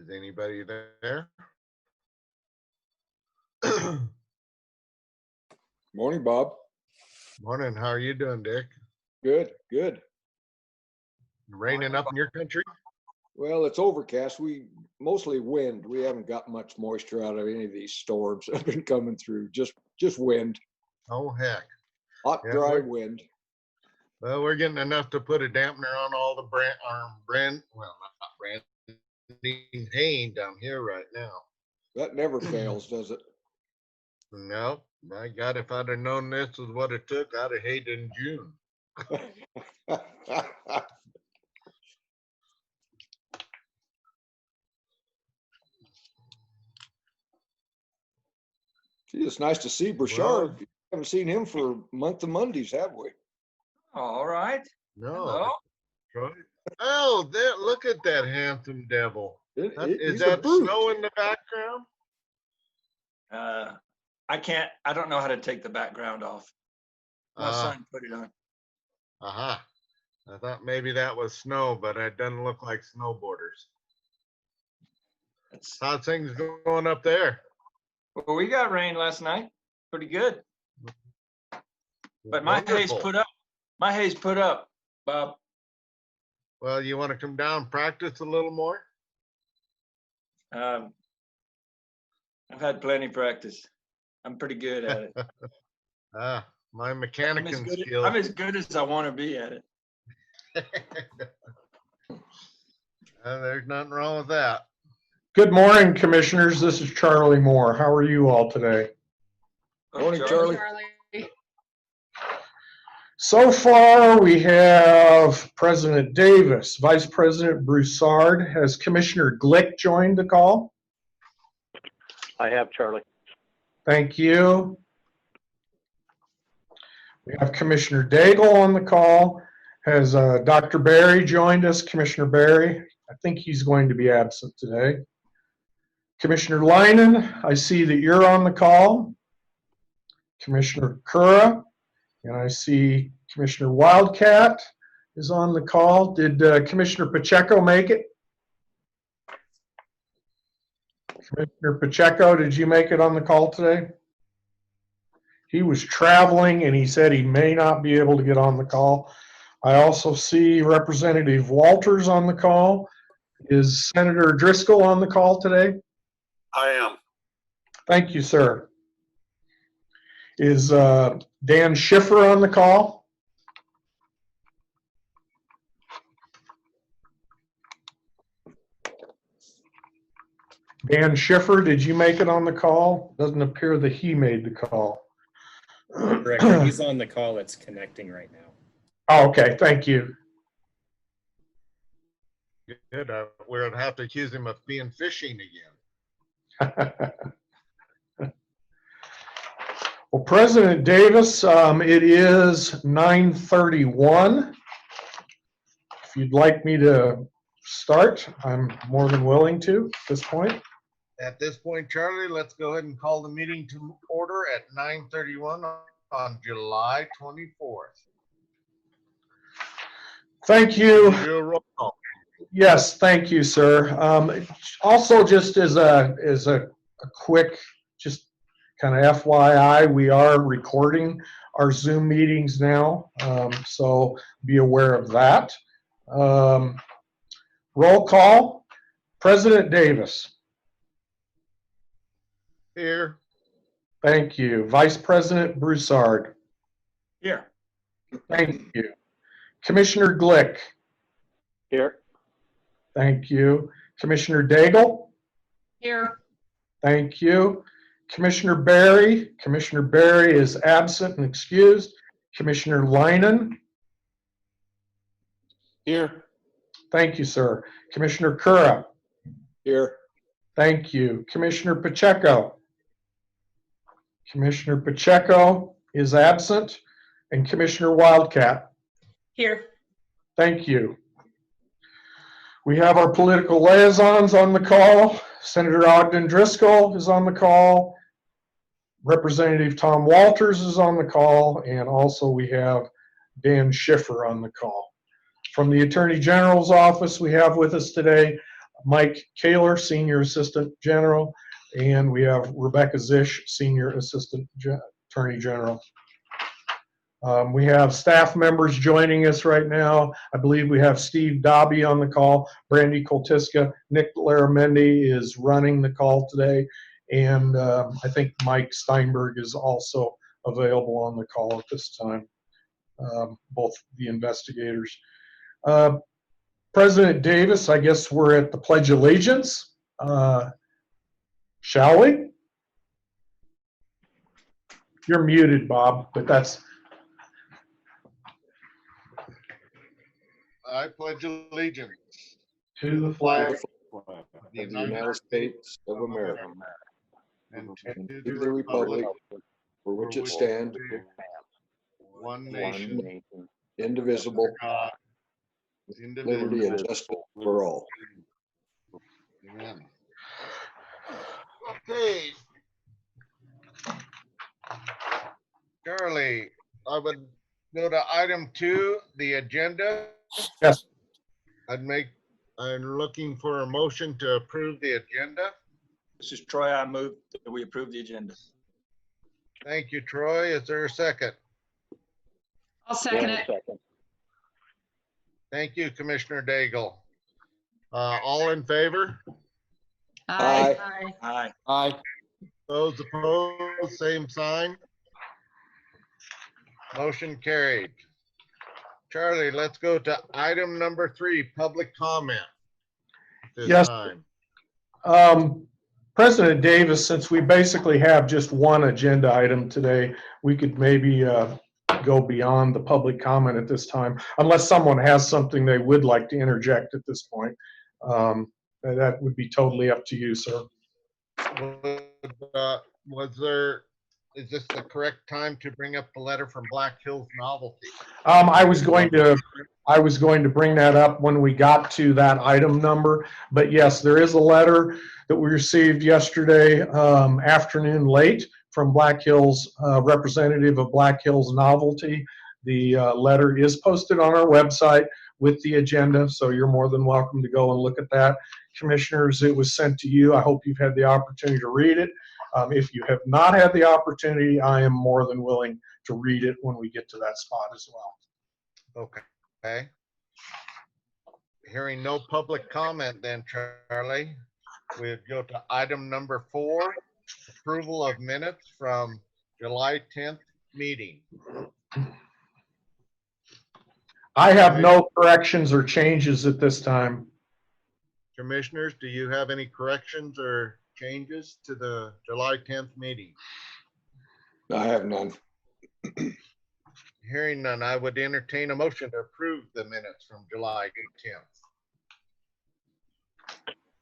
Is anybody there? Morning, Bob. Morning. How are you doing, Dick? Good, good. Raining up in your country? Well, it's overcast. We mostly wind. We haven't got much moisture out of any of these storms that have been coming through. Just wind. Oh, heck. Hot, Yeah, dry wind. Well, we're getting enough to put a dampener on all the branding haying down here right now. That never fails, does it? No, my God, if I'd have known this was what it took, I'd have hayed in June. Gee, it's nice to see Burchard. Well, We haven't seen him for a month of Mondays, have we? All right. no. Troy. Oh, there! Look at that handsome devil. Is He's a that brute. snow in the background? I don't know how to take the background off. My son put it on. Aha. I thought maybe that was snow, but it doesn't look like snowboarders. How's things going up there? Well, we got rain last night. Pretty good. But my hay's put up. My hay's put up, Bob. Well, you want to come down and practice a little more? I've had plenty of practice. I'm pretty good at it. My mechanic skills. I'm as good as I want to be at it. There's nothing wrong with that. Good morning, commissioners. This is Charlie Moore. How are you all today? Morning, Charlie. So far, we have President Davis, Vice President Broussard. Has Commissioner Glick joined the call? I have, Charlie. Thank you. We have Commissioner Daigle on the call. Has Dr. Barry joined us? Commissioner Barry? I think he's going to be absent today. Commissioner Leinen, I see that you're on the call. Commissioner Kura, and I see Commissioner Wildcat is on the call. Did Commissioner Pacheco make it? Commissioner Pacheco, did you make it on the call today? He was traveling and he said he may not be able to get on the call. I also see Representative Walters on the call. Is Senator Driscoll on the call today? I am. Thank you, sir. Is Dan Schiffer on the call? Dan Schiffer, did you make it on the call? Doesn't appear that he made the call. Correct. He's on the call. It's connecting right now. Oh, okay, thank you. Good. We're gonna have to accuse him of being fishing again. Well, President Davis, it is 9:31. If you'd like me to start, I'm more than willing to at this point. At this point, Charlie, let's go ahead and call the meeting to order at 9:31 on July 24th. Thank you. Do a roll call. Yes, thank you, sir. Also, just as a quick, just kind of FYI, we are recording our Zoom meetings now, so be aware of that. Roll call. President Davis. Here. Thank you. Vice President Broussard. Here. Thank you. Commissioner Glick. Here. Thank you. Commissioner Daigle. Here. Thank you. Commissioner Barry. Commissioner Barry is absent and excused. Commissioner Leinen. Here. Thank you, sir. Commissioner Kura. Here. Thank you. Commissioner Pacheco. Commissioner Pacheco is absent. And Commissioner Wildcat. Here. Thank you. We have our political liaisons on the call. Senator Ogden Driscoll is on the call. Representative Tom Walters is on the call. And also we have Dan Schiffer on the call. From the Attorney General's office, we have with us today Mike Kaler, Senior Assistant General, and we have Rebecca Zisch, Senior Assistant Attorney General. We have staff members joining us right now. I believe we have Steve Dobby on the call, Brandy Koltiska, Nick Laramendi is running the call today, and I think Mike Steinberg is also available on the call at this time, both the investigators. President Davis, I guess we're at the Pledge of Allegiance. Shall we? You're muted, Bob, but that's... I pledge allegiance To the flag Of the United States of America, and and to to the republic for which it stands, one nation, indivisible, God, liberty and justice for all. Amen. Okay. Charlie, I would go to item 2, the agenda. Yes. I'm looking for a motion to approve the agenda. This is Troy. I move that we approve the agenda. Thank you, Troy. Is there a second? I'll second Dan, it. second. Thank you, Commissioner Daigle. All in favor? Aye. Aye. Aye. Those opposed, same sign. Motion carried. Charlie, let's go to item number 3, public comment. This Yes. time. President Davis, since we basically have just one agenda item today, we could maybe go beyond the public comment at this time, unless someone has something they would like to interject at this point. That would be totally up to you, sir. Is this the correct time to bring up the letter from Black Hills Novelty? I was going to bring that up when we got to that item number, but yes, there is a letter that we received yesterday afternoon late from Black Hills, representative of Black Hills Novelty. The letter is posted on our website with the agenda, so you're more than welcome to go and look at that. Commissioners, it was sent to you. I hope you've had the opportunity to read it. If you have not had the opportunity, I am more than willing to read it when we get to that spot as well. Okay. Hearing no public comment then, Charlie, we'd go to item number 4, approval of minutes from July 10th meeting. I have no corrections or changes at this time. Commissioners, do you have any corrections or changes to the July 10th meeting? I have none. Hearing none, I would entertain a motion to approve the minutes from July 10th.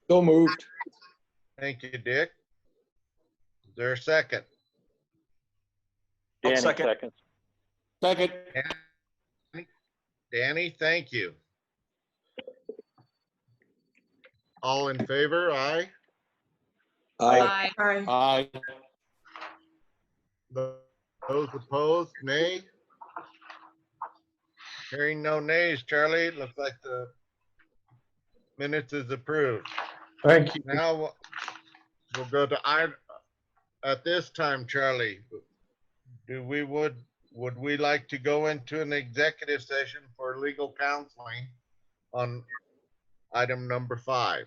So moved. Thank you, Dick. Is there a second? I'll Danny, second. second. Second. Danny, thank you. All in favor, aye? Aye. Aye. Aye. Those opposed, nay? Hearing no nays, Charlie, it looks like the minutes is approved. Thank you. Now, we'll go to at this time, Charlie, would we like to go into an executive session for legal counseling on item number 5?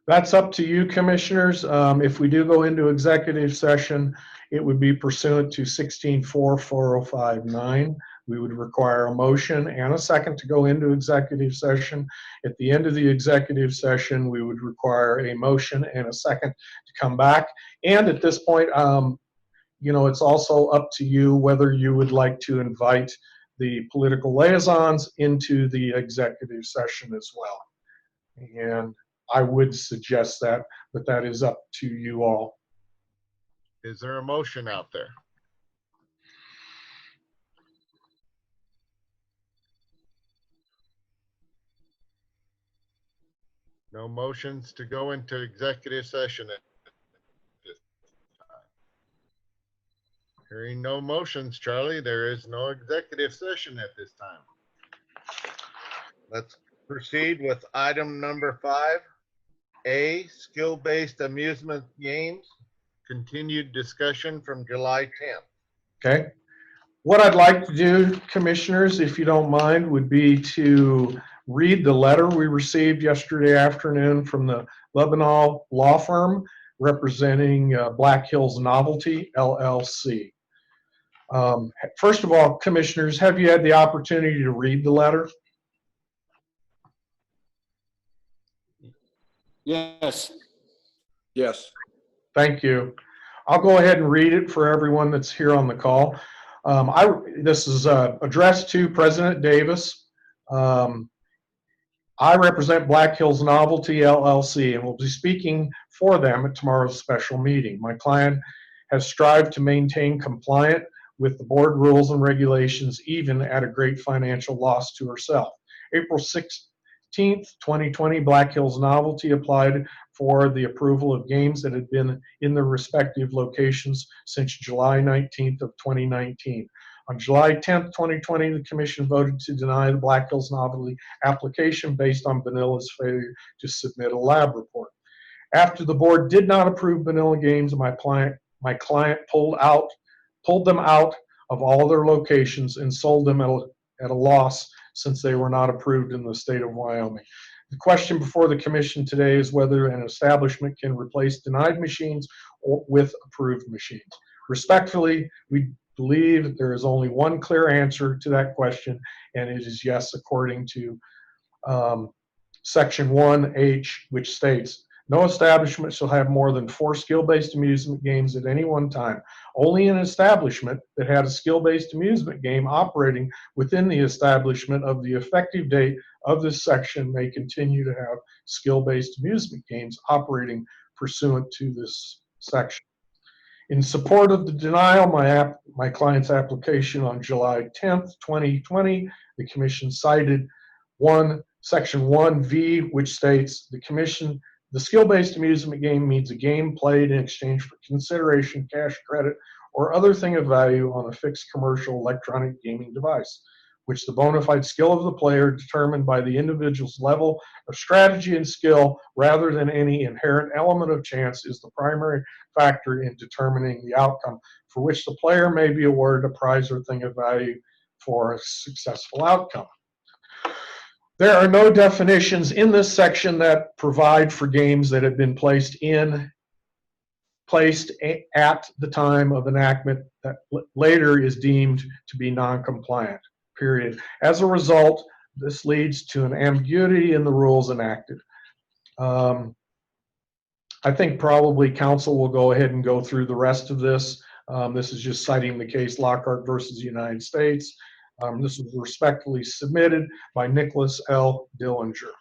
That's up to you, commissioners. If we do go into executive session, it would be pursuant to 16-4-4059. We would require a motion and a second to go into executive session. At the end of the executive session, we would require a motion and a second to come back. And at this point, it's also up to you whether you would like to invite the political liaisons into the executive session as well. And I would suggest that, but that is up to you all. Is there a motion out there? No motions to go into executive session at this time. Hearing no motions, Charlie, there is no executive session at this time. Let's proceed with item number 5, A, skill-based amusement games, continued discussion from July 10th. Okay. What I'd like to do, commissioners, if you don't mind, would be to read the letter we received yesterday afternoon from the Lebanon law firm representing Black Hills Novelty, LLC. First of all, commissioners, have you had the opportunity to read the letter? Yes. Yes. Thank you. I'll go ahead and read it for everyone that's here on the call. This is addressed to President Davis. I represent Black Hills Novelty LLC and will be speaking for them at tomorrow's special meeting. My client has strived to maintain compliant with the board rules and regulations, even at a great financial loss to herself. April 16th, 2020, Black Hills Novelty applied for the approval of games that had been in their respective locations since July 19th of 2019. On July 10th, 2020, the commission voted to deny the Black Hills Novelty application based on Vanilla's failure to submit a lab report. After the board did not approve Vanilla games, my client pulled them out of all their locations and sold them at a loss since they were not approved in the state of Wyoming. The question before the commission today is whether an establishment can replace denied machines with approved machines. Respectfully, we believe that there is only one clear answer to that question, and it is yes, according to Section 1H, which states, no establishment shall have more than 4 skill-based amusement games at any one time. Only an establishment that had a skill-based amusement game operating within the establishment of the effective date of this section may continue to have skill-based amusement games operating pursuant to this section. In support of the denial, my client's application on July 10th, 2020, the commission cited Section 1V, which states the skill-based amusement game means a game played in exchange for consideration, cash credit, or other thing of value on a fixed commercial electronic gaming device, which the bona fide skill of the player determined by the individual's level of strategy and skill rather than any inherent element of chance is the primary factor in determining the outcome for which the player may be awarded a prize or thing of value for a successful outcome. There are no definitions in this section that provide for games that have been placed at the time of enactment that later is deemed to be non-compliant, period. As a result, this leads to an ambiguity in the rules enacted. I think probably council will go ahead and go through the rest of this. This is just citing the case Lockhart versus the United States. This was respectfully submitted by Nicholas L. Dillinger.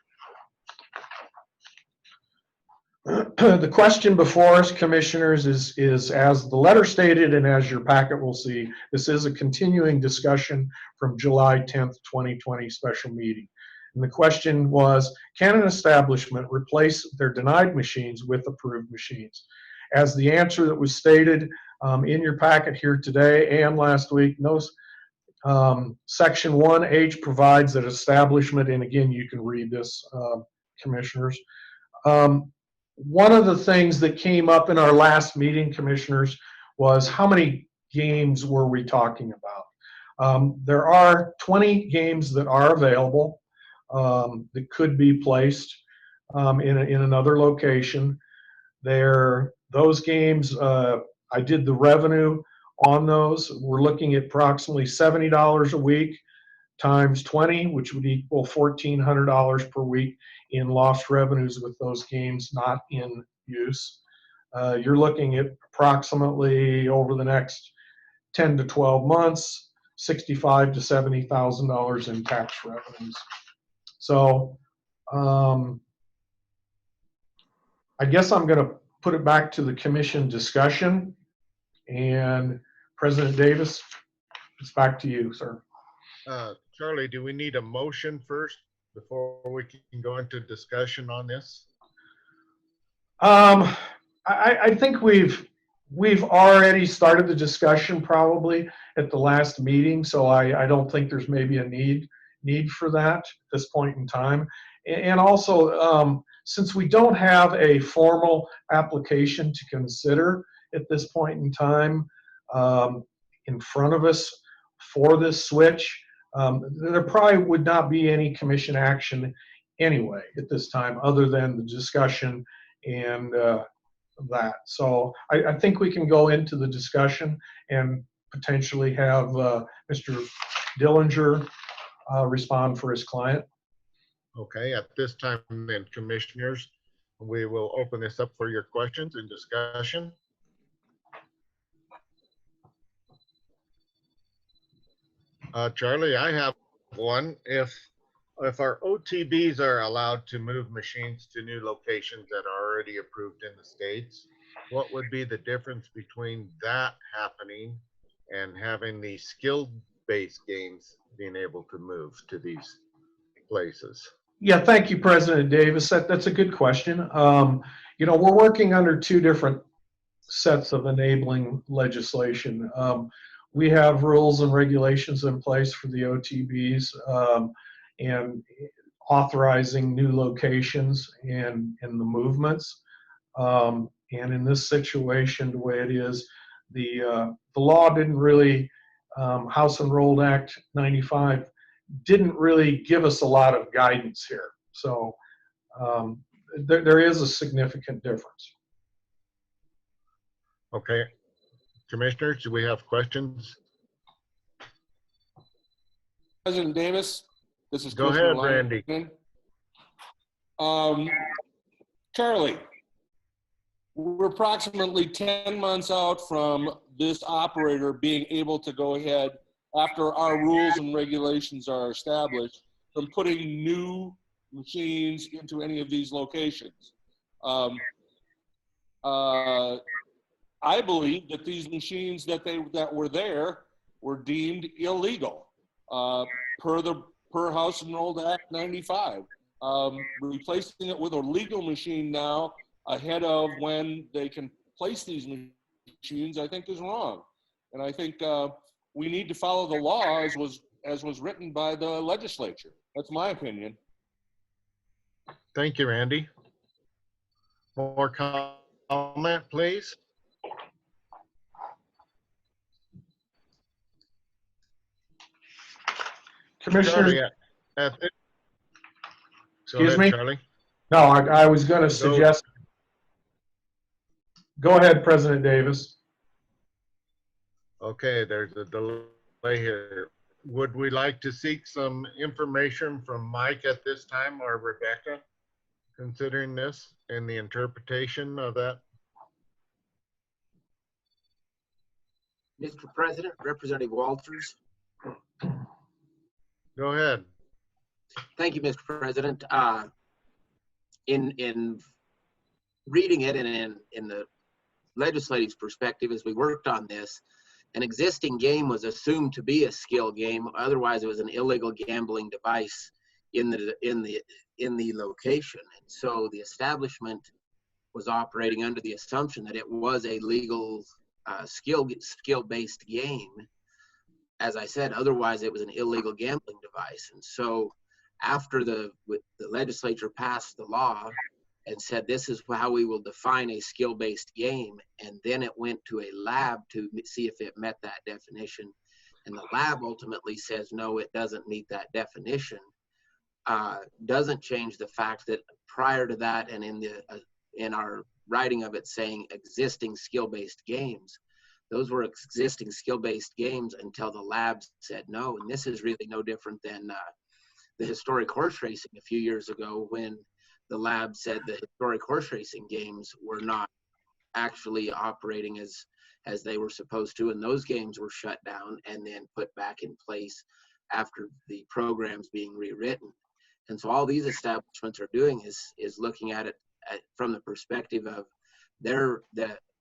The question before us, commissioners, is as the letter stated and as your packet will see, this is a continuing discussion from July 10th, 2020 special meeting. And the question was, can an establishment replace their denied machines with approved machines? As the answer that was stated in your packet here today and last week, Section 1H provides that establishment, and again, you can read this, commissioners. One of the things that came up in our last meeting, commissioners, was how many games were we talking about? There are 20 games that are available that could be placed in another location. Those games, I did the revenue on those. We're looking at approximately $70 a week times 20, which would equal $1,400 per week in lost revenues with those games not in use. You're looking at approximately over the next 10 to 12 months, $65,000 to $70,000 in tax revenues. So I guess I'm going to put it back to the commission discussion. And President Davis, it's back to you, sir. Charlie, do we need a motion first before we can go into discussion on this? I think we've already started the discussion probably at the last meeting, so I don't think there's maybe a need for that at this point in time. And also, since we don't have a formal application to consider at this point in time in front of us for this switch, there probably would not be any commission action anyway at this time, other than the discussion and that. So I think we can go into the discussion and potentially have Mr. Dillinger respond for his client. Okay, at this time then, commissioners, we will open this up for your questions and discussion. Charlie, I have one. If our OTBs are allowed to move machines to new locations that are already approved in the states, what would be the difference between that happening and having the skill-based games being able to move to these places? Yeah, thank you, President Davis. That's a good question. You know, we're working under two different sets of enabling legislation. We have rules and regulations in place for the OTBs and authorizing new locations and the movements. And in this situation, the way it is, the law didn't really, House Enrolled Act 95 didn't really give us a lot of guidance here. So there is a significant difference. Okay, commissioners, do we have questions? President Davis, this is Go Commissioner ahead, Lyman. Randy. Charlie, we're approximately 10 months out from this operator being able to go ahead, after our rules and regulations are established, from putting new machines into any of these locations. I believe that these machines that were there were deemed illegal per House Enrolled Act 95. Replacing it with a legal machine now ahead of when they can place these machines, I think is wrong. And I think we need to follow the law as was written by the legislature. That's my opinion. Thank you, Randy. More comment, please? Commissioners, Charlie, excuse me? Charlie. No, I was going to suggest. Go ahead, President Davis. Okay, there's a delay here. Would we like to seek some information from Mike at this time, or Rebecca, considering this and the interpretation of that? Mr. President, Representative Walters. Go ahead. Thank you, Mr. President. In reading it and in the legislative's perspective, as we worked on this, an existing game was assumed to be a skill game. Otherwise, it was an illegal gambling device in the location. And so the establishment was operating under the assumption that it was a legal skill-based game. As I said, otherwise it was an illegal gambling device. And so after the legislature passed the law and said, this is how we will define a skill-based game, and then it went to a lab to see if it met that definition, and the lab ultimately says, no, it doesn't meet that definition, doesn't change the fact that prior to that, and in our writing of it saying existing skill-based games, those were existing skill-based games until the lab said no. And this is really no different than the historic horse racing a few years ago, when the lab said the historic horse racing games were not actually operating as they were supposed to, and those games were shut down and then put back in place after the programs being rewritten. And so all these establishments are doing is looking at it from the perspective of their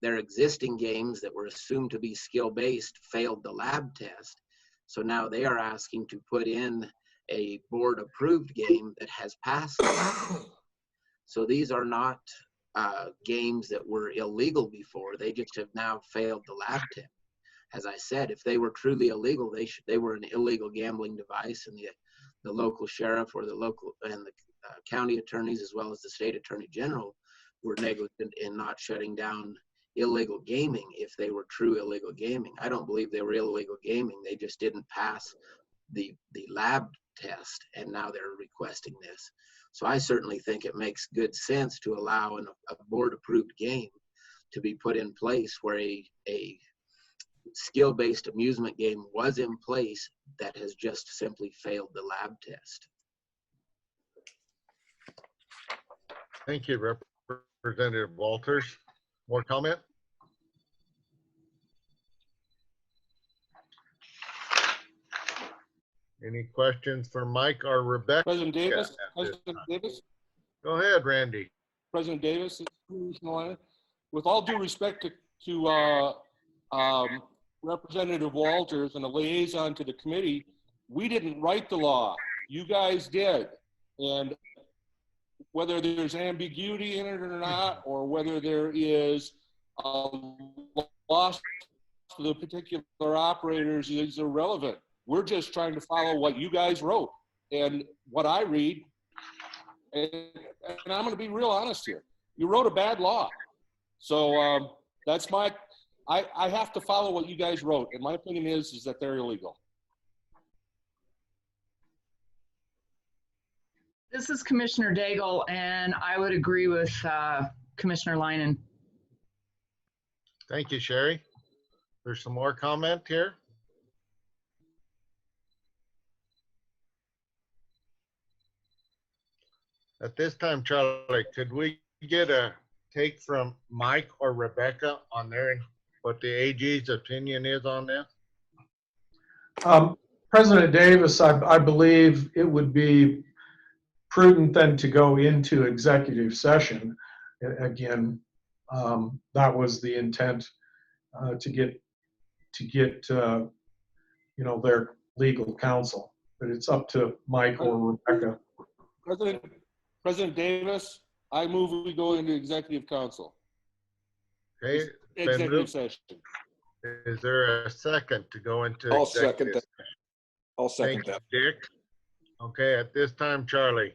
existing games that were assumed to be skill-based failed the lab test. So now they are asking to put in a board-approved game that has passed. So these are not games that were illegal before. They just have now failed the lab test. As I said, if they were truly illegal, they were an illegal gambling device, and the local sheriff or the local and county attorneys as well as the state attorney general were negligent in not shutting down illegal gaming if they were true illegal gaming. I don't believe they were illegal gaming. They just didn't pass the lab test, and now they're requesting this. So I certainly think it makes good sense to allow a board-approved game to be put in place where a skill-based amusement game was in place that has just simply failed the lab test. Thank you, Representative Walters. More comment? Any questions for Mike or Rebecca? President Davis, at this President time? Davis, Go ahead, Randy. President Davis, with all due respect to Representative Walters and a liaison to the committee, we didn't write the law. You guys did. And whether there's ambiguity in it or not, or whether there is a loss to the particular operators is irrelevant. We're just trying to follow what you guys wrote and what I read. And I'm going to be real honest here. You wrote a bad law. So that's my, I have to follow what you guys wrote. And my opinion is that they're illegal. This is Commissioner Daigle, and I would agree with Commissioner Leinen. Thank you, Sherry. There's some more comment here. At this time, Charlie, could we get a take from Mike or Rebecca on what the AG's opinion is on this? President Davis, I believe it would be prudent then to go into executive session. Again, that was the intent, to get their legal counsel. But it's up to Mike or Rebecca. President Davis, I move we go into executive council. Okay. Executive session. Is there a second to go into I'll executive second that. session? I'll second Thank you, that. Dick. Okay, at this time, Charlie,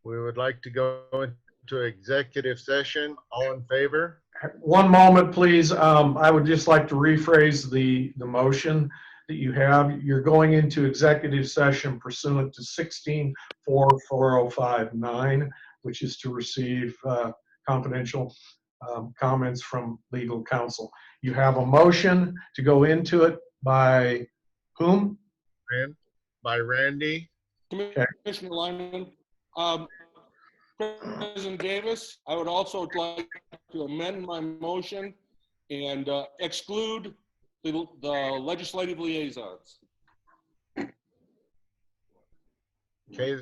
we would like to go into executive session. All in favor? One moment, please. I would just like to rephrase the motion that you have. You're going into executive session pursuant to 16-44059, which is to receive confidential comments from legal counsel. You have a motion to go into it by whom? By Randy. Commissioner Lyman, President Davis, I would also like to amend my motion and exclude the legislative liaisons. Okay,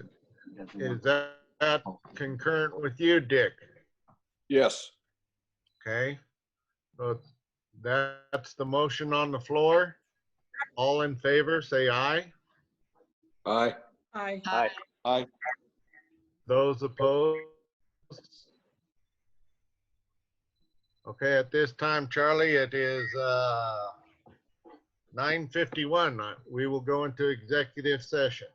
is that concurrent with you, Dick? Yes. Okay, so that's the motion on the floor. All in favor, say aye. Aye. Aye. Aye. Aye. Those opposed? Okay, at this time, Charlie, it is 9:51. We will go into executive session.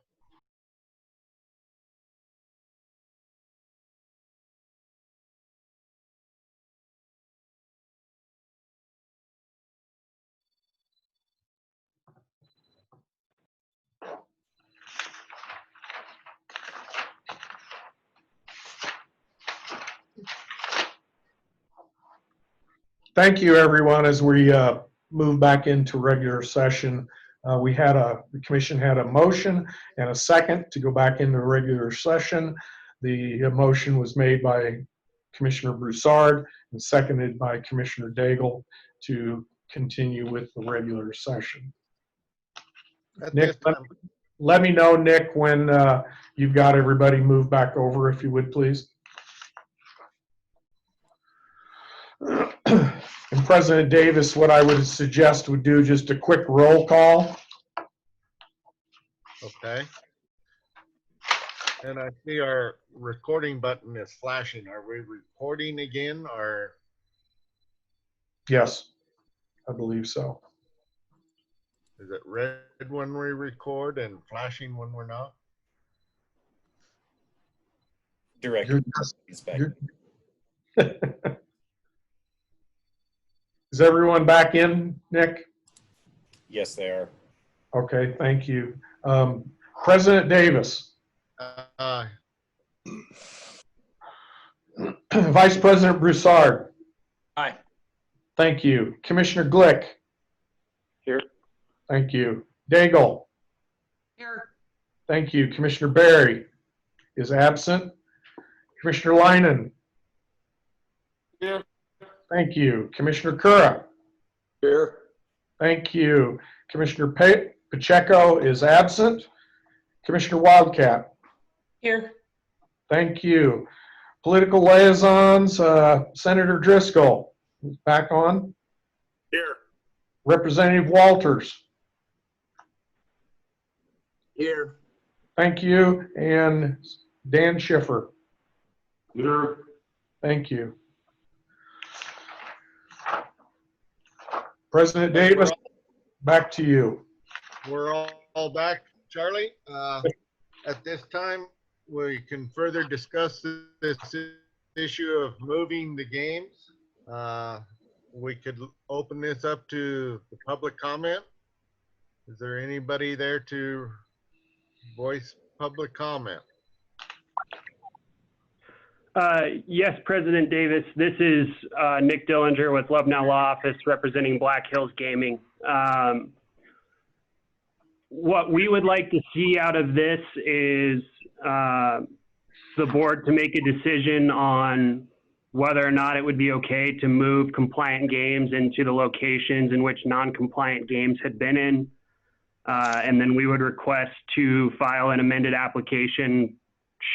Thank you, everyone. As we move back into regular session, the commission had a motion and a second to go back into regular session. The motion was made by Commissioner Broussard and seconded by Commissioner Daigle to continue with the regular session. At Nick, this time, let me know, Nick, when you've got everybody moved back over, if you would, please. And President Davis, what I would suggest would do just a quick roll call. okay. And I see our recording button is flashing. Are we recording again, or? Yes, I believe so. Is it red when we record and flashing when we're not? Director You're just- inspector. Is everyone back in, Nick? Yes, they are. Okay, thank you. President Davis, Uh, Vice President Broussard, Aye. thank you. Commissioner Glick, Here. thank you. Daigle, Here. thank you. Commissioner Barry is absent. Commissioner Leinen, Here. thank you. Commissioner Kura, Here. thank you. Commissioner Pacheco is absent. Commissioner Wildcat, Here. thank you. Political liaisons, Senator Driscoll is back on. Here. Representative Walters, Here. thank you. And Dan Schiffer, Here. thank you. President Davis, back to you. We're all back, Charlie. At this time, we can further discuss this issue of moving the games. We could open this up to the public comment. Is there anybody there to voice public comment? Yes, President Davis. This is Nick Dillinger with Love Now Law Office representing Black Hills Gaming. What we would like to see out of this is the board to make a decision on whether or not it would be okay to move compliant games into the locations in which non-compliant games had been in. And then we would request to file an amended application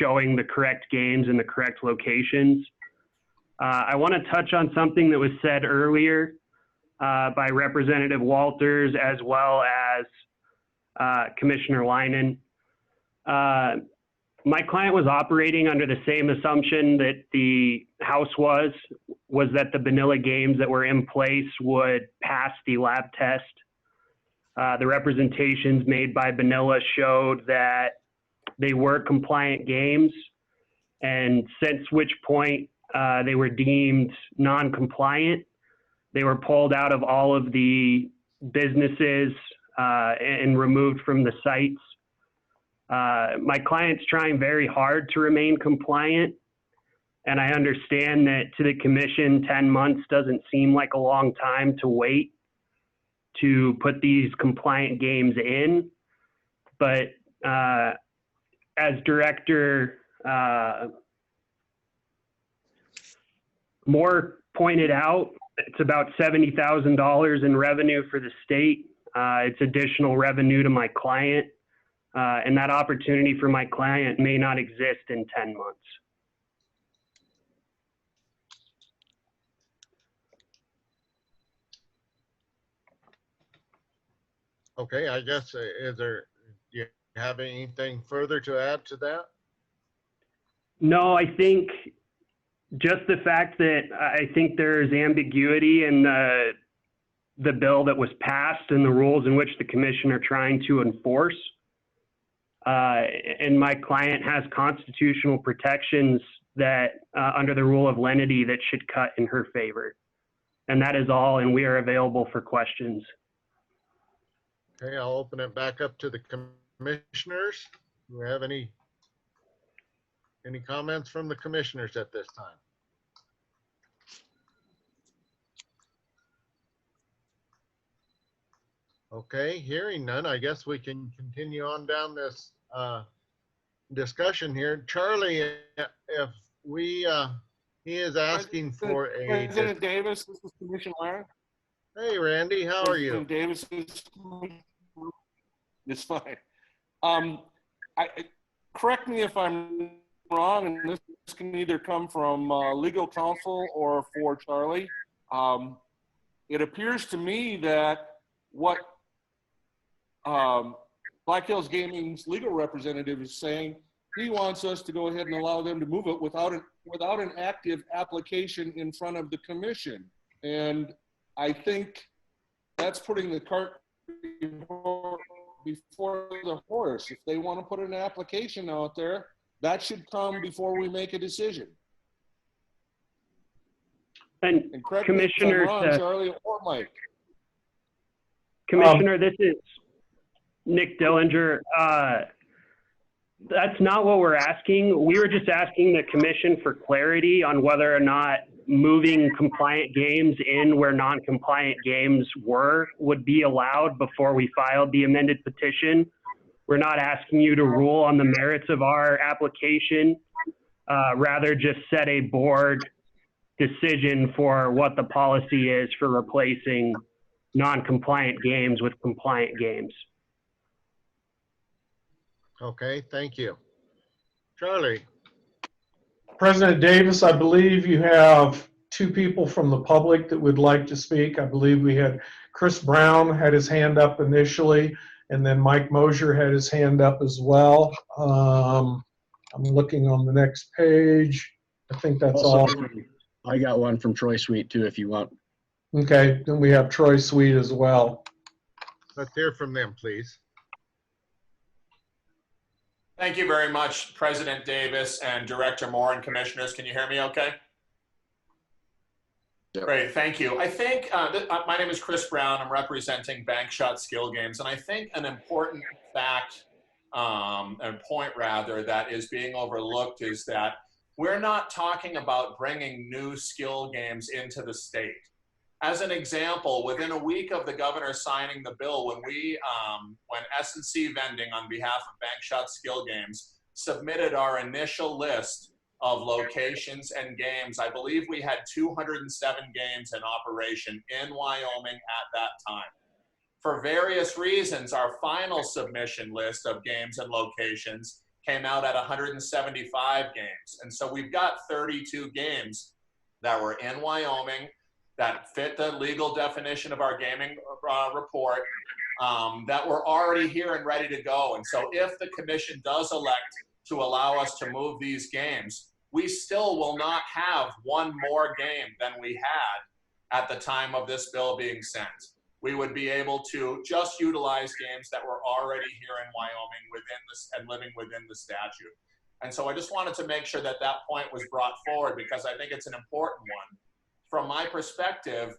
showing the correct games in the correct locations. I want to touch on something that was said earlier by Representative Walters as well as Commissioner Leinen. My client was operating under the same assumption that the House was that the vanilla games that were in place would pass the lab test. The representations made by vanilla showed that they were compliant games, and since which point they were deemed non-compliant. They were pulled out of all of the businesses and removed from the sites. My client's trying very hard to remain compliant, and I understand that to the commission, 10 months doesn't seem like a long time to wait to put these compliant games in. But as Director Moore pointed out, it's about $70,000 in revenue for the state. It's additional revenue to my client, and that opportunity for my client may not exist in 10 months. Okay, I guess, do you have anything further to add to that? No, I think just the fact that I think there's ambiguity in the bill that was passed and the rules in which the commission are trying to enforce. And my client has constitutional protections that under the rule of lenity that should cut in her favor. And that is all, and we are available for questions. Okay, I'll open it back up to the commissioners. Do we have any comments from the commissioners at this time? Okay, hearing none, I guess we can continue on down this discussion here. Charlie, if we, he is asking for a. President Davis, this is Commissioner Larry. Hey, Randy, how are you? President Davis is. It's fine. Correct me if I'm wrong, and this can either come from legal counsel or for Charlie. It appears to me that what Black Hills Gaming's legal representative is saying, he wants us to go ahead and allow them to move it without an active application in front of the commission. And I think that's putting the cart before the horse. If they want to put an application out there, That should come before we make a decision. And And correct me if I'm Commissioner, wrong, Charlie or Mike. Commissioner, this is Nick Dillinger. That's not what we're asking. We were just asking the commission for clarity on whether or not moving compliant games in where non-compliant games would be allowed before we filed the amended petition. We're not asking you to rule on the merits of our application, rather just set a board decision for what the policy is for replacing non-compliant games with compliant games. Okay, thank you. Charlie, President Davis, I believe you have two people from the public that would like to speak. I believe we had Chris Brown had his hand up initially, and then Mike Mosier had his hand up as well. I'm looking on the next page. I think that's all. I got one from Troy Sweet too, if you want. Okay, then we have Troy Sweet as well. let's hear from them, please. Thank you very much, President Davis and Director Moore and Commissioners. Can you hear me okay? Yep. Great, thank you. I think, my name is Chris Brown. I'm representing Bank Shot Skill Games. And I think an important fact, and point rather, that is being overlooked is that we're not talking about bringing new skill games into the state. As an example, within a week of the governor signing the bill, when S&C Vending on behalf of Bank Shot Skill Games submitted our initial list of locations and games, I believe we had 207 games in operation in Wyoming at that time. For various reasons, our final submission list of games and locations came out at 175 games. And so we've got 32 games that were in Wyoming that fit the legal definition of our gaming report, that were already here and ready to go. And so if the commission does elect to allow us to move these games, we still will not have one more game than we had at the time of this bill being sent. We would be able to just utilize games that were already here in Wyoming within this and living within the statute. And so I just wanted to make sure that that point was brought forward because I think it's an important one. From my perspective,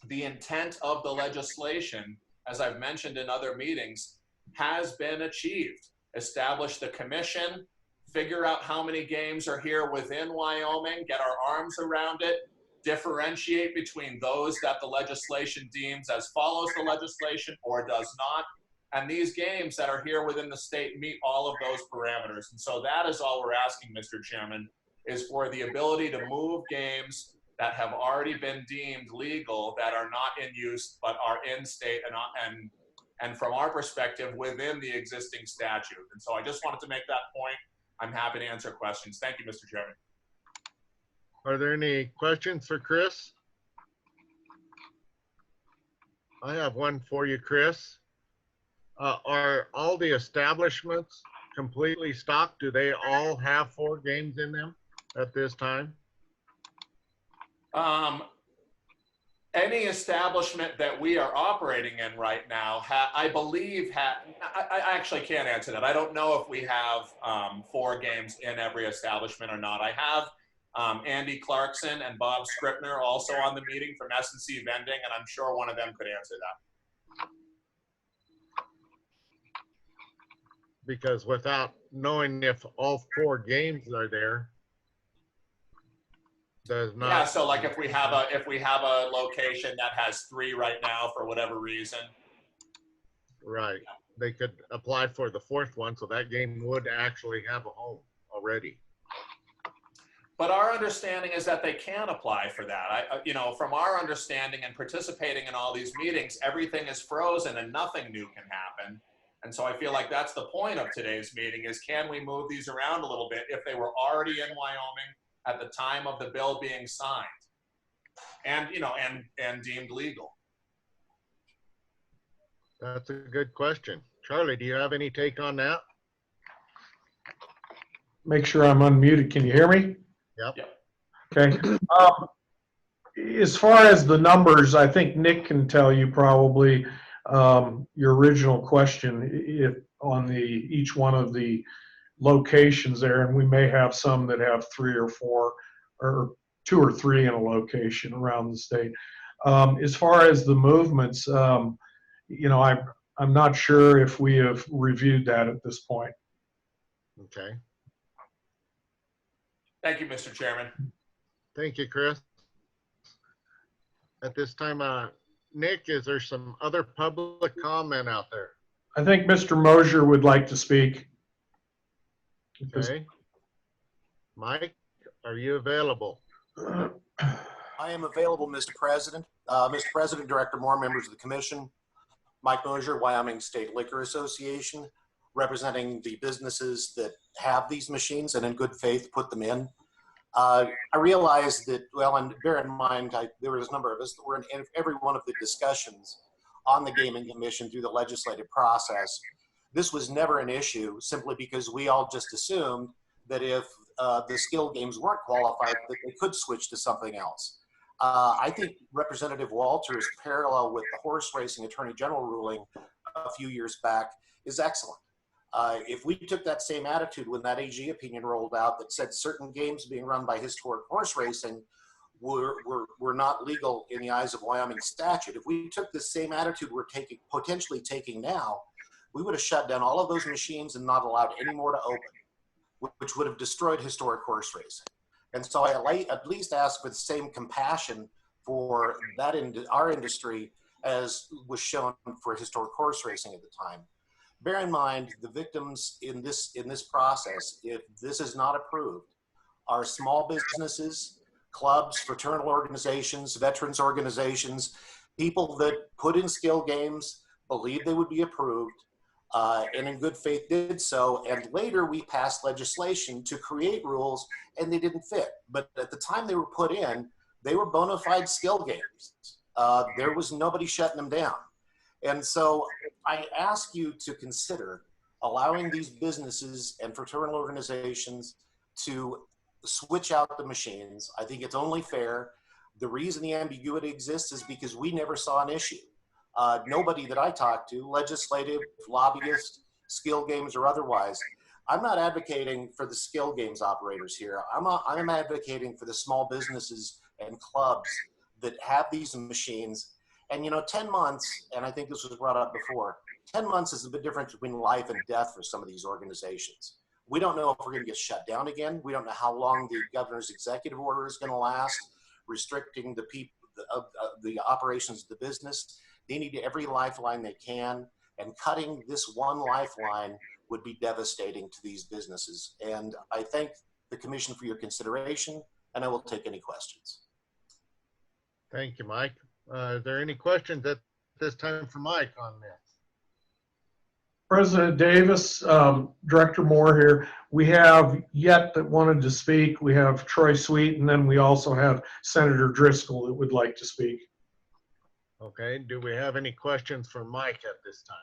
the intent of the legislation, as I've mentioned in other meetings, has been achieved. Establish the commission, figure out how many games are here within Wyoming, get our arms around it, differentiate between those that the legislation deems as follows the legislation or does not. And these games that are here within the state meet all of those parameters. And so that is all we're asking, Mr. Chairman, is for the ability to move games that have already been deemed legal that are not in use but are in state and from our perspective within the existing statute. And so I just wanted to make that point. I'm happy to answer questions. Thank you, Mr. Chairman. Are there any questions for Chris? I have one for you, Chris. Are all the establishments completely stocked? Do they all have 4 games in them at this time? Any establishment that we are operating in right now, I believe, I actually can't answer that. I don't know if we have 4 games in every establishment or not. I have Andy Clarkson and Bob Scripner also on the meeting from S&C Vending, and I'm sure one of them could answer that. Because without knowing if all 4 games are there, does not. Yeah, so like if we have a location that has 3 right now for whatever reason. Right. They could apply for the 4th one, so that game would actually have a home already. But our understanding is that they can apply for that. From our understanding and participating in all these meetings, everything is frozen and nothing new can happen. And so I feel like that's the point of today's meeting is can we move these around a little bit if they were already in Wyoming at the time of the bill being signed and deemed legal. That's a good question. Charlie, do you have any take on that? Make sure I'm unmuted. Can you hear me? Yep. Okay. As far as the numbers, I think Nick can tell you probably your original question if on each one of the locations there, and we may have some that have 3 or 4 or 2 or 3 in a location around the state. As far as the movements, you know, I'm not sure if we have reviewed that at this point. Okay. Thank you, Mr. Chairman. Thank you, Chris. At this time, Nick, is there some other public comment out there? I think Mr. Mosier would like to speak. Okay. Mike, are you available? I am available, Mr. President. Mr. President, Director Moore, members of the commission, Mike Mosier, Wyoming State Liquor Association, representing the businesses that have these machines and in good faith put them in. I realize that, well, and bear in mind, there was a number of us that were in every one of the discussions on the Gaming Commission through the legislative process. This was never an issue simply because we all just assumed that if the skill games weren't qualified, that they could switch to something else. I think Representative Walters' parallel with the horse racing attorney general ruling a few years back is excellent. If we took that same attitude when that AG opinion rolled out that said certain games being run by historic horse racing were not legal in the eyes of Wyoming statute, if we took the same attitude we're potentially taking now, we would have shut down all of those machines and not allowed any more to open, which would have destroyed historic horse racing. And so I at least ask for the same compassion for that our industry as was shown for historic horse racing at the time. Bear in mind, the victims in this process, if this is not approved, are small businesses, clubs, fraternal organizations, veterans organizations, people that put in skill games, believed they would be approved, and in good faith did so. And later we passed legislation to create rules and they didn't fit. But at the time they were put in, they were bona fide skill games. There was nobody shutting them down. And so I ask you to consider allowing these businesses and fraternal organizations to switch out the machines. I think it's only fair. The reason the ambiguity exists is because we never saw an issue. Nobody that I talked to, legislative, lobbyist, skill games or otherwise, I'm not advocating for the skill games operators here. I'm advocating for the small businesses and clubs that have these machines. And, you know, 10 months, and I think this was brought up before, 10 months is a bit different between life and death for some of these organizations. We don't know if we're going to get shut down again. We don't know how long the governor's executive order is going to last, restricting the people, the operations of the business. They need every lifeline they can, and cutting this one lifeline would be devastating to these businesses. And I thank the commission for your consideration, and I will take any questions. Thank you, Mike. Are there any questions at this time for Mike on this? President Davis, Director Moore here. We have yet that wanted to speak. We have Troy Sweet, and then we also have Senator Driscoll that would like to speak. Okay, do we have any questions for Mike at this time,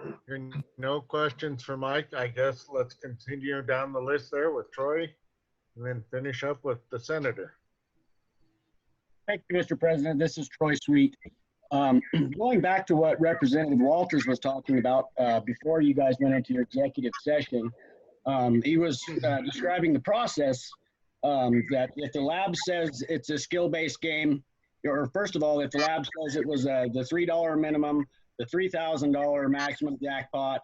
though? Hearing no questions for Mike, I guess let's continue down the list there with Troy and then finish up with the senator. Thank you, Mr. President. This is Troy Sweet. Going back to what Representative Walters was talking about before you guys went into your executive session, he was describing the process that if the lab says it's a skill-based game, or first of all, if the lab says it was the $3 minimum, the $3,000 maximum jackpot,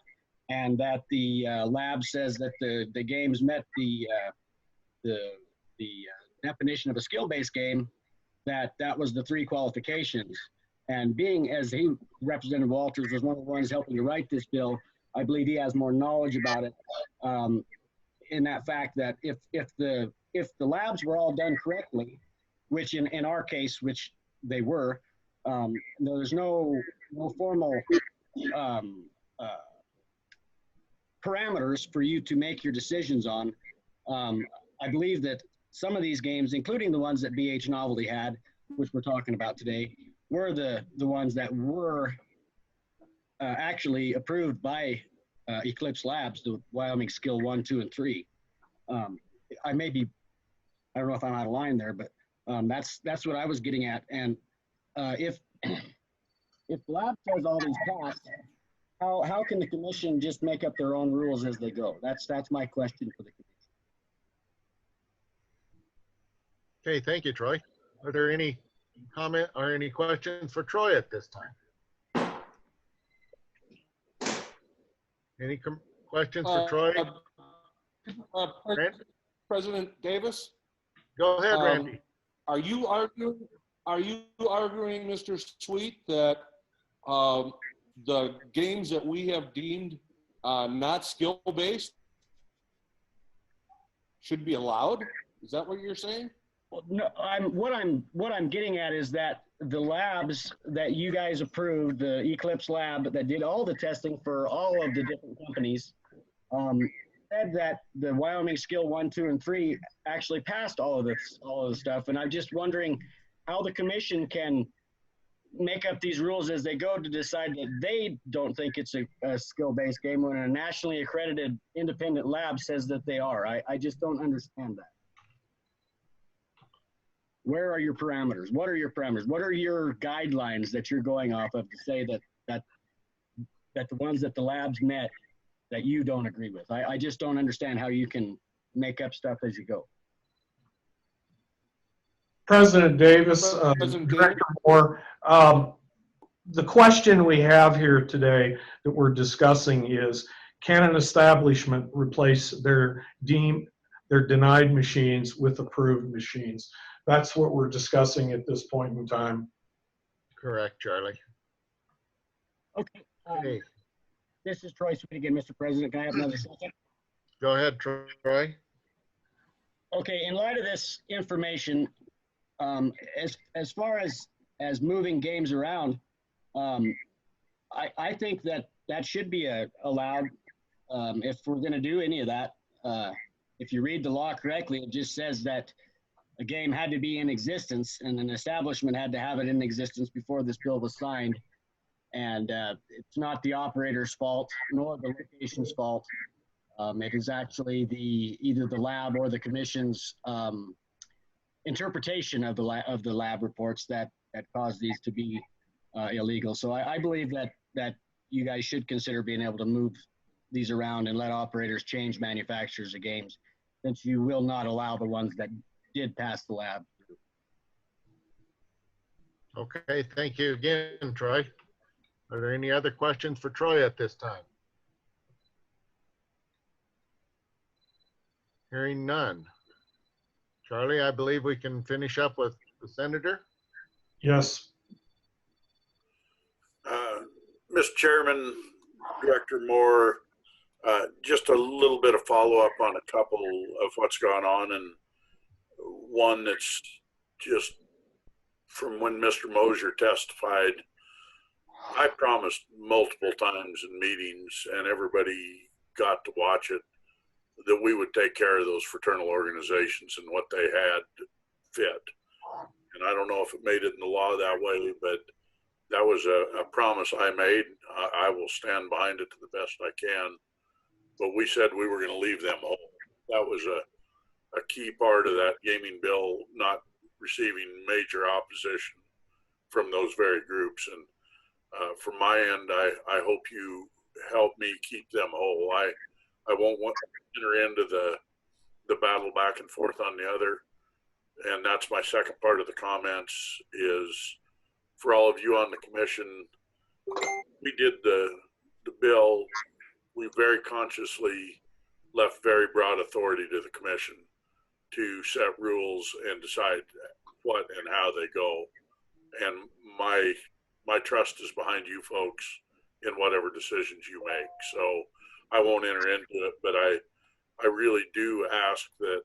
and that the lab says that the games met the definition of a skill-based game, that was the 3 qualifications. And being, as Representative Walters was one of the ones helping to write this bill, I believe he has more knowledge about it, in that fact that if the labs were all done correctly, which in our case, which they were, there's no formal parameters for you to make your decisions on. I believe that some of these games, including the ones that BH Novelty had, which we're talking about today, were the ones that were actually approved by Eclipse Labs, the Wyoming Skill 1, 2, and 3. I don't know if I'm out of line there, but that's what I was getting at. And if the lab says all these pass, how can the commission just make up their own rules as they go? That's my question for the commission. Okay, thank you, Troy. Are there any comment or any questions for Troy at this time? Any questions for Troy? Randy? President Davis, Go ahead, Randy. are you arguing, Mr. Sweet, that the games that we have deemed not skill-based should be allowed? Is that what you're saying? Well, no, what I'm getting at is that the labs that you guys approved, the Eclipse lab that did all the testing for all of the different companies, said that the Wyoming Skill 1, 2, and 3 actually passed all of the stuff. And I'm just wondering how the commission can make up these rules as they go to decide that they don't think it's a skill-based game when a nationally accredited independent lab says that they are. I just don't understand that. Where are your parameters? What are your parameters? What are your guidelines that you're going off of to say that the ones that the labs met that you don't agree with? I just don't understand how you can make up stuff as you go. President Davis, President Director Moore, the question we have here today that we're discussing is, can an establishment replace their denied machines with approved machines? That's what we're discussing at this point in time. Correct, Charlie. Okay. Hey, This is Troy Sweet again, Mr. President. Can I have another second? go ahead, Troy. Okay, in light of this information, as far as moving games around, I think that should be allowed if we're going to do any of that. If you read the law correctly, it just says that a game had to be in existence and an establishment had to have it in existence before this bill was signed. And it's not the operator's fault nor the location's fault. It is actually either the lab or the commission's interpretation of the lab reports that caused these to be illegal. So I believe that you guys should consider being able to move these around and let operators change manufacturers of games, since you will not allow the ones that did pass the lab. Okay, thank you again, Troy. Are there any other questions for Troy at this time? Hearing none. Charlie, I believe we can finish up with the senator. Yes. Mr. Chairman, Director Moore, just a little bit of follow-up on a couple of what's gone on, and one that's just from when Mr. Mosier testified. I promised multiple times in meetings, and everybody got to watch it, that we would take care of those fraternal organizations and what they had fit. And I don't know if it made it in the law that way, but that was a promise I made. I will stand behind it to the best I can. But we said we were going to leave them home. That was a key part of that gaming bill, not receiving major opposition from those very groups. And from my end, I hope you help me keep them whole. I won't want to enter into the battle back and forth on the other. And that's my second part of the comments is, for all of you on the commission, we did the bill. We very consciously left very broad authority to the commission to set rules and decide what and how they go. And my trust is behind you folks in whatever decisions you make. So I won't enter into it, but I really do ask that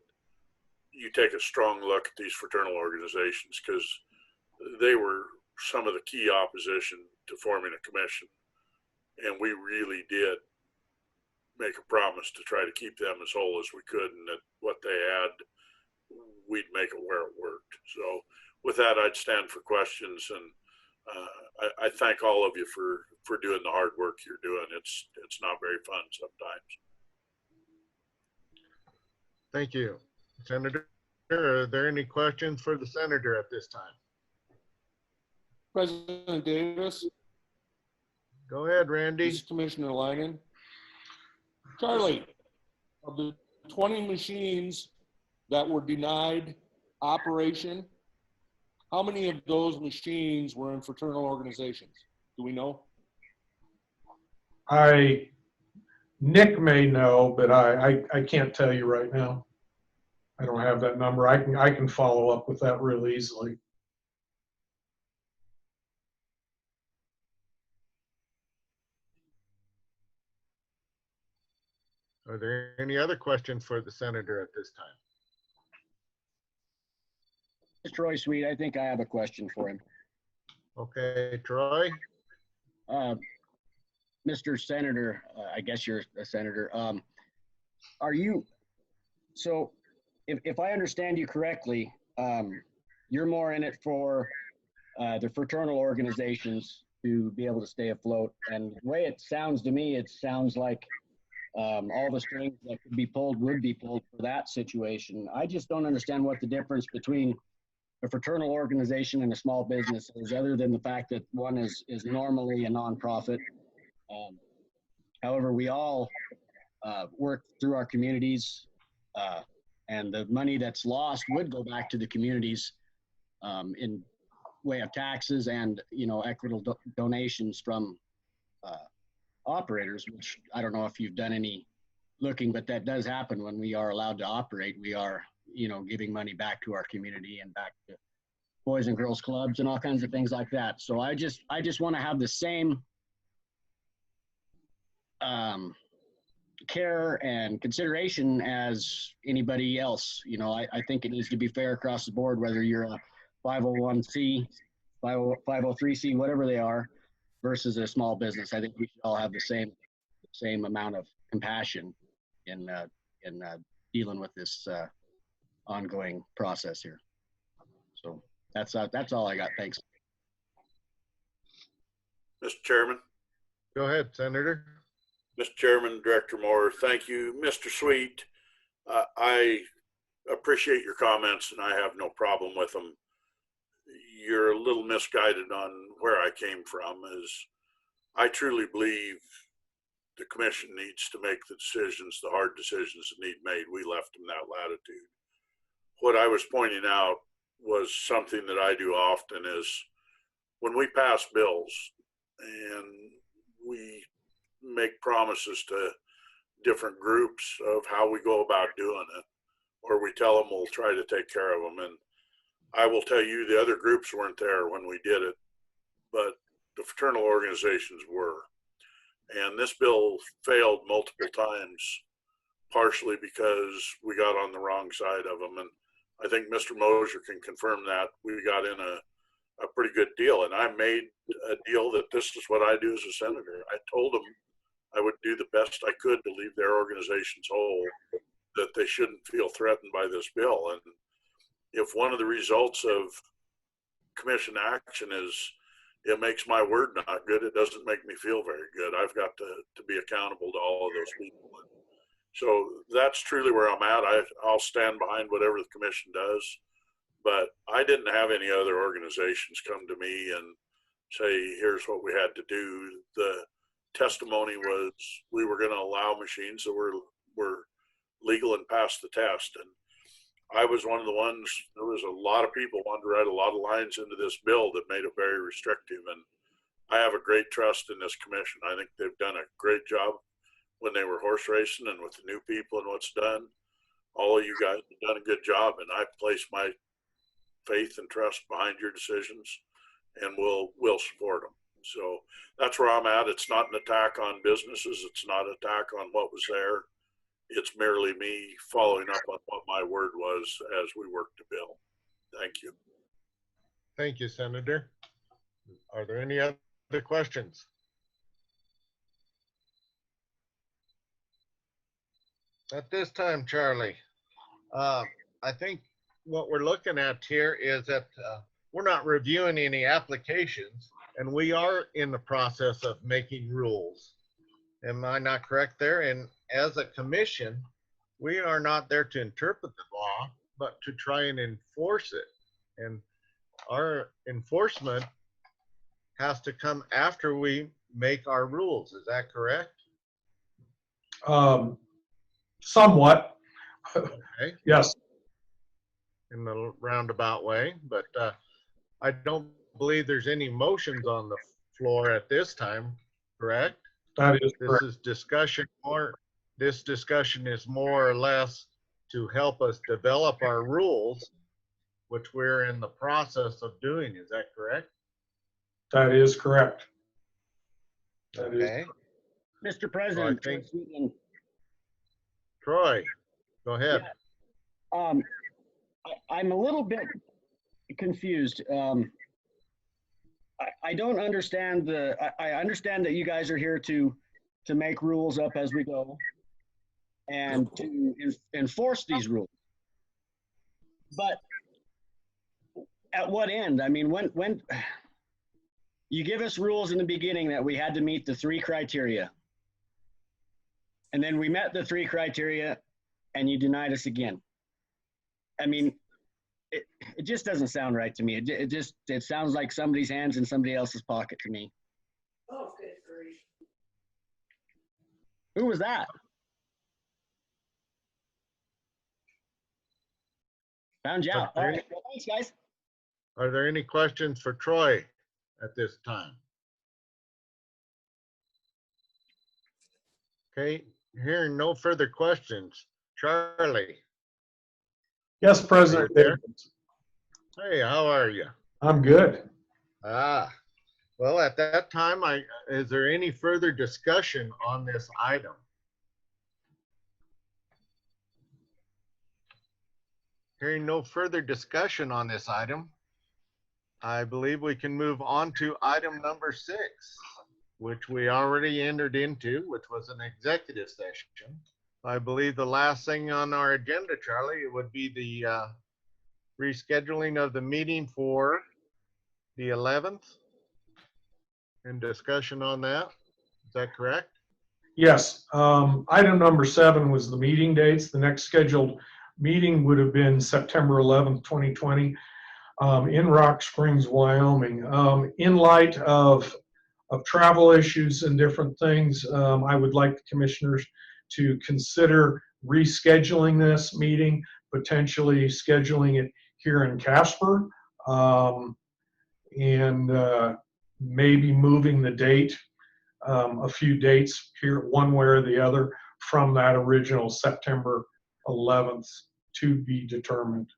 you take a strong look at these fraternal organizations, because they were some of the key opposition to forming a commission. And we really did make a promise to try to keep them as whole as we could, and that what they had, we'd make it where it worked. So with that, I'd stand for questions, and I thank all of you for doing the hard work you're doing. It's not very fun sometimes. Thank you. Senator, are there any questions for the senator at this time? President Davis, Go ahead, Randy. This is Commissioner Lyman. Charlie, of the 20 machines that were denied operation, how many of those machines were in fraternal organizations? Do we know? Nick may know, but I can't tell you right now. I don't have that number. I can follow up with that real easily. Are there any other questions for the senator at this time? Troy Sweet, I think I have a question for him. Okay, Troy. Mr. Senator, I guess you're a senator. Are you, so if I understand you correctly, you're more in it for the fraternal organizations to be able to stay afloat. And the way it sounds to me, it sounds like all the strings that could be pulled would be pulled for that situation. I just don't understand what the difference between a fraternal organization and a small business is, other than the fact that one is normally a nonprofit. However, we all work through our communities, and the money that's lost would go back to the communities in way of taxes and, you know, equitable donations from operators, which I don't know if you've done any looking, but that does happen when we are allowed to operate. We are, you know, giving money back to our community and back to Boys and Girls Clubs and all kinds of things like that. So I just want to have the same care and consideration as anybody else. You know, I think it needs to be fair across the board, whether you're a 501c, 503c, whatever they are, versus a small business. I think we should all have the same amount of compassion in dealing with this ongoing process here. So that's all I got. Thanks. Mr. Chairman. Go ahead, Senator. Mr. Chairman, Director Moore, thank you. Mr. Sweet, I appreciate your comments and I have no problem with them. You're a little misguided on where I came from. Is I truly believe the commission needs to make the decisions, the hard decisions that need made. We left them that latitude. What I was pointing out was something that I do often is when we pass bills and we make promises to different groups of how we go about doing it, or we tell them we'll try to take care of them. And I will tell you, the other groups weren't there when we did it, but the fraternal organizations were. And this bill failed multiple times, partially because we got on the wrong side of them. And I think Mr. Mosier can confirm that we got in a pretty good deal. And I made a deal that this is what I do as a senator. I told them I would do the best I could to leave their organizations whole, that they shouldn't feel threatened by this bill. And if one of the results of commission action is it makes my word not good, it doesn't make me feel very good. I've got to be accountable to all of those people. So that's truly where I'm at. I'll stand behind whatever the commission does, but I didn't have any other organizations come to me and say, here's what we had to do. The testimony was we were going to allow machines that were legal and passed the test. And I was one of the ones, there was a lot of people wanted to write a lot of lines into this bill that made it very restrictive. And I have a great trust in this commission. I think they've done a great job when they were horse racing and with the new people and what's done. All of you guys have done a good job, and I place my faith and trust behind your decisions, and we'll support them. So that's where I'm at. It's not an attack on businesses. It's not an attack on what was there. It's merely me following up on what my word was as we worked the bill. Thank you. Thank you, Senator. Are there any other questions? At this time, Charlie, I think what we're looking at here is that we're not reviewing any applications, and we are in the process of making rules. Am I not correct there? And as a commission, we are not there to interpret the law, but to try and enforce it. And our enforcement has to come after we make our rules. Is that correct? Somewhat. Okay. Yes, In the roundabout way, but I don't believe there's any motions on the floor at this time, correct? that is This correct. is discussion this discussion is more or less to help us develop our rules, which we're in the process of doing. Is that correct? That is correct. That is. Okay. Mr. President, think- Troy Sweetman, Troy, go ahead. I'm a little bit confused. I don't understand I understand that you guys are here to make rules up as we go and to enforce these rules. But at what end? I mean, when you give us rules in the beginning that we had to meet the 3 criteria, and then we met the 3 criteria and you denied us again. I mean, it just doesn't sound right to me. It sounds like somebody's hands in somebody else's pocket to me. Oh, good grief. Who was that? Found you out. All right. Well, thanks, guys. Are there any questions for Troy at this time? Okay, hearing no further questions. Charlie. Yes, President Are you there? Davis. Hey, how are you? I'm good. Well, at that time, is there any further discussion on this item? Hearing no further discussion on this item, I believe we can move on to item number 6, which we already entered into, which was an executive session. I believe the last thing on our agenda, Charlie, it would be the rescheduling of the meeting for the 11th and discussion on that. Is that correct? Yes. Item number 7 was the meeting dates. The next scheduled meeting would have been September 11th, 2020, in Rock Springs, Wyoming. In light of travel issues and different things, I would like the commissioners to consider rescheduling this meeting, potentially scheduling it here in Casper, and maybe moving the date, a few dates here, one way or the other, from that original September 11th to be determined.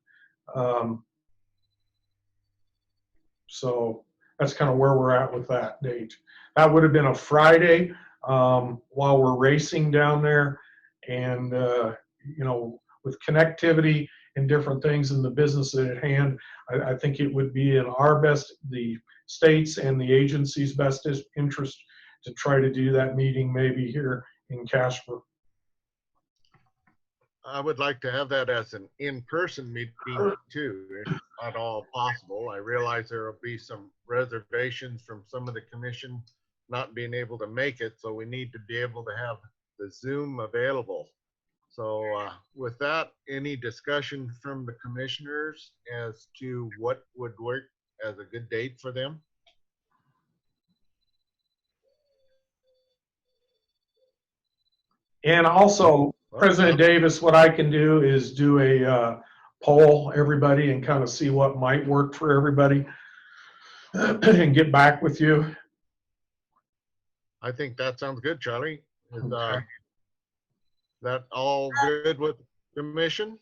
So that's kind of where we're at with that date. That would have been a Friday while we're racing down there, and you know, with connectivity and different things in the business at hand, I think it would be in our best, the state's and the agency's best interest to try to do that meeting maybe here in Casper. I would like to have that as an in-person meeting too, if at all possible. I realize there will be some reservations from some of the commission not being able to make it, so we need to be able to have the Zoom available. So with that, any discussion from the commissioners as to what would work as a good date for them? And also, President Davis, what I can do is do a poll everybody and kind of see what might work for everybody and get back with you. I think that sounds good, Charlie. Is that all good with the commission?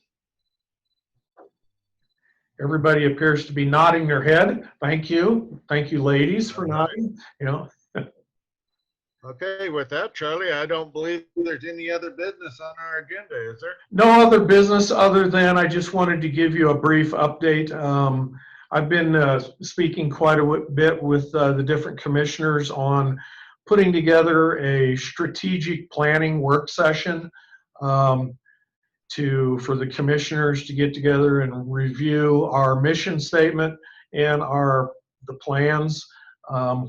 Everybody appears to be nodding their head. Thank you. Thank you, ladies, for nodding. You know. Okay, with that, Charlie, I don't believe there's any other business on our agenda, is there? No other business other than I just wanted to give you a brief update. I've been speaking quite a bit with the different commissioners on putting together a strategic planning work session for the commissioners to get together and review our mission statement and the plans,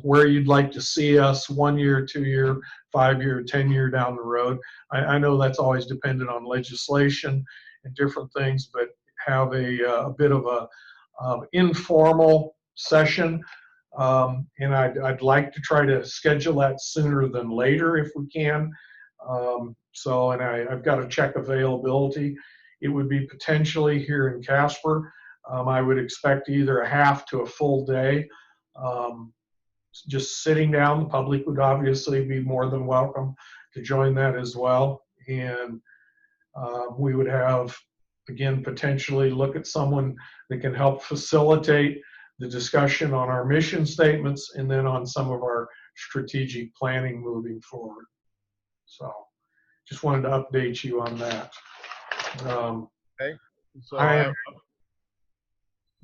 where you'd like to see us 1 year, 2 year, 5 year, 10 year down the road. I know that's always dependent on legislation and different things, but have a bit of a informal session And I'd like to try to schedule that sooner than later if we can. And I've got to check availability. It would be potentially here in Casper. I would expect either a half to a full day. Just sitting down, the public would obviously be more than welcome to join that as well. And we would have, again, potentially look at someone that can help facilitate the discussion on our mission statements and then on some of our strategic planning moving forward. So just wanted to update you on that. Okay. So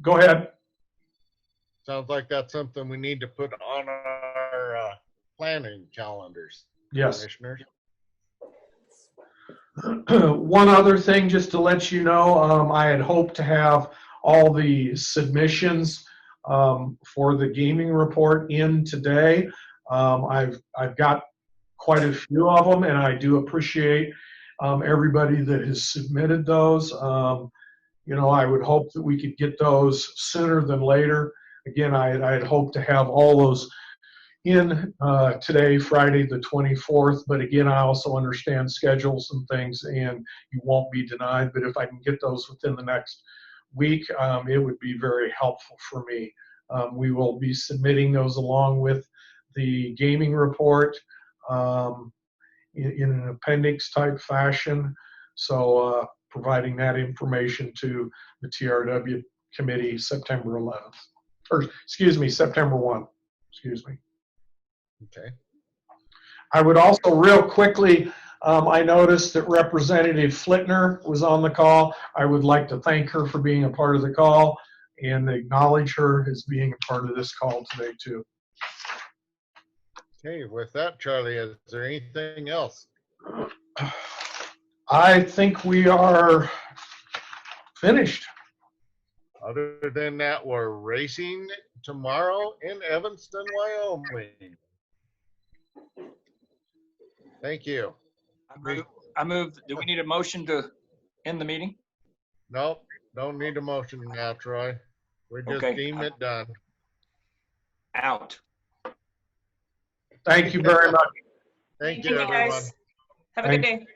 go ahead. Sounds like that's something we need to put on our planning calendars. Yes. Commissioners. One other thing, just to let you know, I had hoped to have all the submissions for the gaming report in today. I've got quite a few of them, and I do appreciate everybody that has submitted those. I would hope that we could get those sooner than later. Again, I'd hope to have all those in today, Friday the 24th. But again, I also understand schedules and things, and you won't be denied. But if I can get those within the next week, it would be very helpful for me. We will be submitting those along with the gaming report in an appendix type fashion. So providing that information to the TRW committee September 11th. Or excuse me, September 1. Excuse me. Okay. I would also real quickly, I noticed that Representative Flitner was on the call. I would like to thank her for being a part of the call and acknowledge her as being a part of this call today too. Okay, with that, Charlie, is there anything else? I think we are finished. Other than that, we're racing tomorrow in Evanston, Wyoming. Thank you. I move. Do we need a motion to end the meeting? Nope, don't need a motion now, Troy. We just Okay. deem it done. Out. Thank you very much. Thank you, everyone. Have a good day.